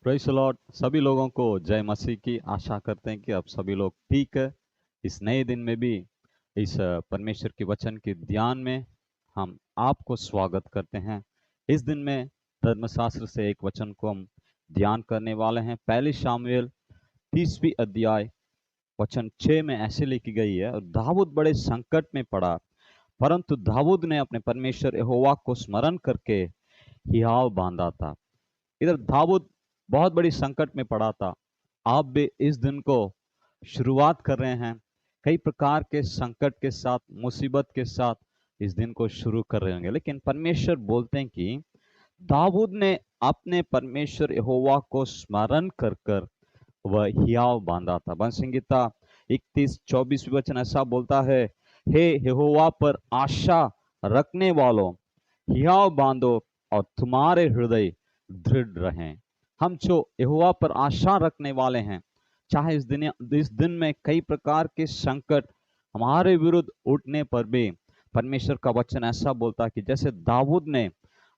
Praise the Lord. सभी लोगों को जय मसीह की। आशा करते हैं कि आप सभी लोग ठीक है। इस नए दिन में भी इस परमेश्वर के वचन के ध्यान में हम आपको स्वागत करते हैं। इस दिन में धर्मशास्त्र से एक वचन को हम ध्यान करने वाले हैं। पहली शामुएल 30वीं अध्याय वचन 6 में ऐसे लिखी गई है, और दाऊद बड़े संकट में पड़ा, परंतु दाऊद ने अपने परमेश्वर यहोवा को स्मरण करके हियाव बांधा था। इधर दाऊद बहुत बड़ी संकट में पड़ा था। आप भी इस दिन को शुरुआत कर रहे हैं, कई प्रकार के संकट के साथ, मुसीबत के साथ इस दिन को शुरू कर रहे होंगे, लेकिन परमेश्वर बोलते हैं कि दाऊद ने अपने परमेश्वर यहोवा को स्मरण कर कर वह हियाव बांधा था। भजन संहिता 31:24 वचन ऐसा बोलता है, हे यहोवा पर आशा रखने वालों, हियाव बांधो और तुम्हारे हृदय दृढ़ रहें। हम जो यहोवा पर आशा रखने वाले हैं, चाहे इस दिन में कई प्रकार के संकट हमारे विरुद्ध उठने पर भी परमेश्वर का वचन ऐसा बोलता है कि जैसे दाऊद ने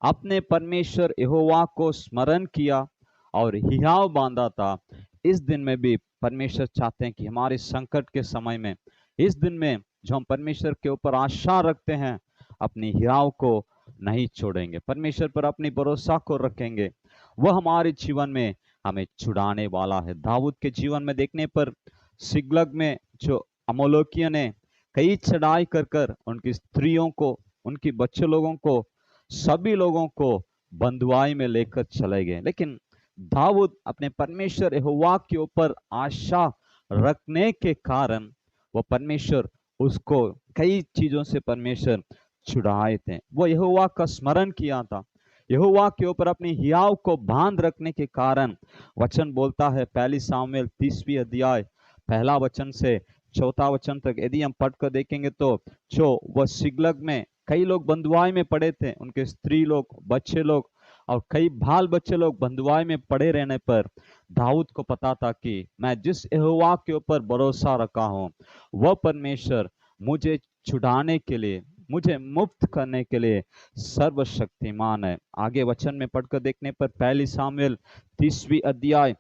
अपने परमेश्वर यहोवा को स्मरण किया और हियाव बांधा था, इस दिन में भी परमेश्वर चाहते हैं कि हमारे संकट के समय में, इस दिन में जो हम परमेश्वर के ऊपर आशा रखते हैं, अपनी हियाव को नहीं छोड़ेंगे, परमेश्वर पर अपनी भरोसा को रखेंगे, वह हमारे जीवन में हमें छुड़ाने वाला है। दाऊद के जीवन में देखने पर सिगलग में जो अमोलोकियों ने कई चढ़ाई कर कर उनकी स्त्रियों को, उनकी बच्चे लोगों को, सभी लोगों को बंधुआई में लेकर चले गए, लेकिन दाऊद अपने परमेश्वर यहोवा के ऊपर आशा रखने के कारण वह परमेश्वर उसको कई चीजों से परमेश्वर छुड़ाए थे। वो यहोवा का स्मरण किया था, यहोवा के ऊपर अपनी हियाव को बांध रखने के कारण वचन बोलता है, पहली शामुएल 30वीं अध्याय पहला वचन से चौथा वचन तक यदि हम पढ़कर देखेंगे तो जो वह सिगलग में कई लोग बंधुआई में पड़े थे, उनके स्त्री लोग, बच्चे लोग और कई बाल बच्चे लोग बंधुआई में पड़े रहने पर दाऊद को पता था कि मैं जिस यहोवा के ऊपर भरोसा रखा हूँ, वह परमेश्वर मुझे छुड़ाने के लिए, मुझे मुक्त करने के लिए सर्वशक्तिमान है। आगे वचन में पढ़कर देखने पर पहली शामुएल 30वीं अध्याय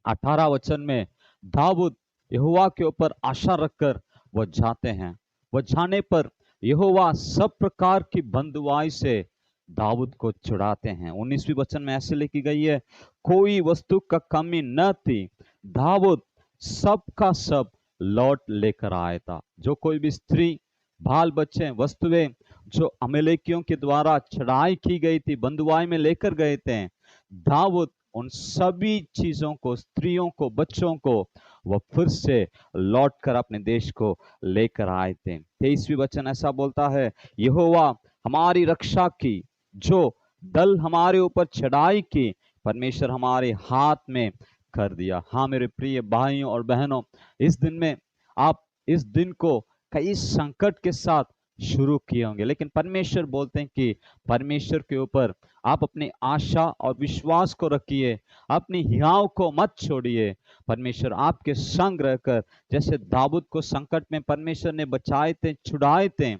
18 वचन में दाऊद यहोवा के ऊपर आशा रखकर वह जाते हैं। वह जाने पर यहोवा सब प्रकार की बंधुआई से दाऊद को छुड़ाते हैं। 19वीं वचन में ऐसे लिखी गई है, कोई वस्तु का कमी न थी, दाऊद सब का सब लौट लेकर आया था। जो कोई भी स्त्री, बाल बच्चे, वस्तुएं जो अमेलेकियों के द्वारा चढ़ाई की गई थी, बंधुआई में लेकर गए थे, दाऊद उन सभी चीजों को, स्त्रियों को, बच्चों को वह फिर से लौट कर अपने देश को लेकर आए थे। 23वीं वचन ऐसा बोलता है, यहोवा हमारी रक्षा की, जो दल हमारे ऊपर चढ़ाई की, परमेश्वर हमारे हाथ में कर दिया। हाँ मेरे प्रिय भाइयों और बहनों, इस दिन में आप इस दिन को कई संकट के साथ शुरू किए होंगे, लेकिन परमेश्वर बोलते हैं कि परमेश्वर के ऊपर आप अपनी आशा और विश्वास को रखिए, अपनी हियाव को मत छोड़िए। परमेश्वर आपके संग रहकर, जैसे दाऊद को संकट में परमेश्वर ने बचाए थे, छुड़ाए थे,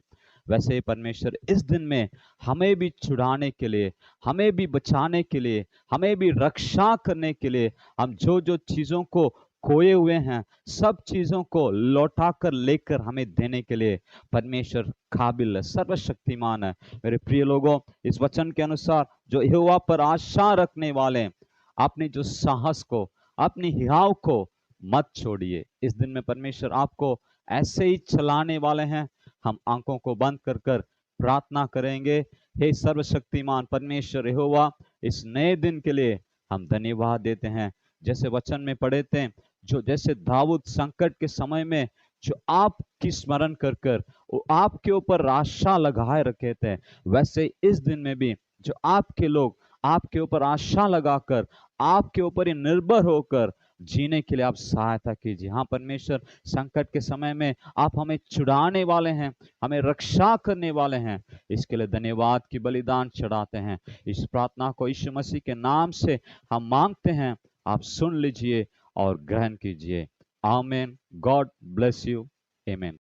वैसे ही परमेश्वर इस दिन में हमें भी छुड़ाने के लिए, हमें भी बचाने के लिए, हमें भी रक्षा करने के लिए, हम जो जो चीजों को खोए हुए हैं, सब चीजों को लौटा कर लेकर हमें देने के लिए परमेश्वर काबिल है, सर्वशक्तिमान है। मेरे प्रिय लोगों, इस वचन के अनुसार जो यहोवा पर आशा रखने वाले, अपने जो साहस को, अपनी हियाव को मत छोड़िए। इस दिन में परमेश्वर आपको ऐसे ही चलाने वाले हैं। हम आंखों को बंद कर कर प्रार्थना करेंगे। हे सर्वशक्तिमान परमेश्वर यहोवा, इस नए दिन के लिए हम धन्यवाद देते हैं। जैसे वचन में पढ़े थे, जो जैसे दाऊद संकट के समय में जो आपकी स्मरण कर कर वो आपके ऊपर आशा लगाए रखे थे, वैसे इस दिन में भी जो आपके लोग आपके ऊपर आशा लगाकर, आपके ऊपर ही निर्भर होकर जीने के लिए आप सहायता कीजिए। हाँ परमेश्वर, संकट के समय में आप हमें छुड़ाने वाले हैं, हमें रक्षा करने वाले हैं। इसके लिए धन्यवाद की बलिदान चढ़ाते हैं। इस प्रार्थना को यीशु मसीह के नाम से हम मांगते हैं। आप सुन लीजिए और ग्रहण कीजिए। आमीन। God bless you. आमीन।